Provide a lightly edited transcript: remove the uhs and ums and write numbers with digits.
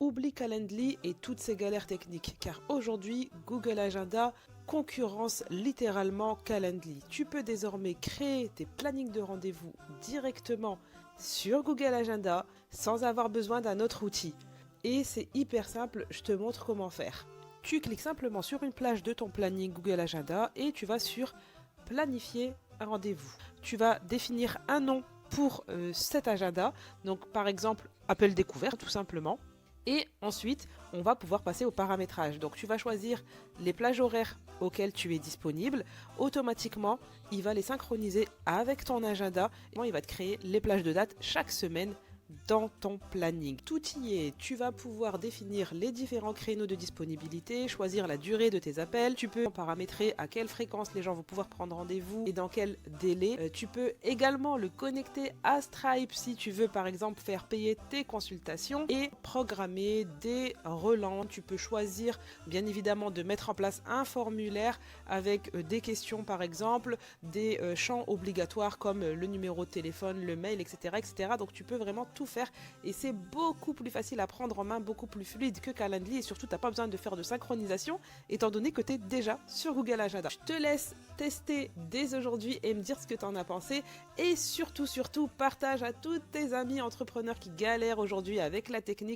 oublie Calendly et toutes ces galères techniques, car aujourd'hui, Google Agenda concurrence littéralement Calendly. Tu peux désormais créer tes plannings de rendez-vous directement sur Google Agenda sans avoir besoin d'un autre outil. Et c'est hyper simple, je te montre comment faire. Tu cliques simplement sur une plage de ton planning Google Agenda et tu vas sur planifier un rendez-vous. Tu vas définir un nom pour cet agenda, donc par exemple appel découvert tout simplement. Et ensuite, on va pouvoir passer au paramétrage. Donc tu vas choisir les plages horaires auxquelles tu es disponible. Automatiquement, il va les synchroniser avec ton agenda. Et il va te créer les plages de date chaque semaine dans ton planning. Tout y est, tu vas pouvoir définir les différents créneaux de disponibilité, choisir la durée de tes appels, tu peux paramétrer à quelle fréquence les gens vont pouvoir prendre rendez-vous et dans quel délai. Tu peux également le connecter à Stripe si tu veux par exemple faire payer tes consultations et programmer des relents. Tu peux choisir bien évidemment de mettre en place un formulaire avec des questions par exemple, des champs obligatoires comme le numéro de téléphone, le mail, etc. etc. Donc tu peux vraiment tout faire et c'est beaucoup plus facile à prendre en main, beaucoup plus fluide que Calendly et surtout tu n'as pas besoin de faire de synchronisation étant donné que tu es déjà sur Google Agenda. Je te laisse tester dès aujourd'hui et me dire ce que tu en as pensé et surtout partage à tous tes amis entrepreneurs qui galèrent aujourd'hui avec la technique.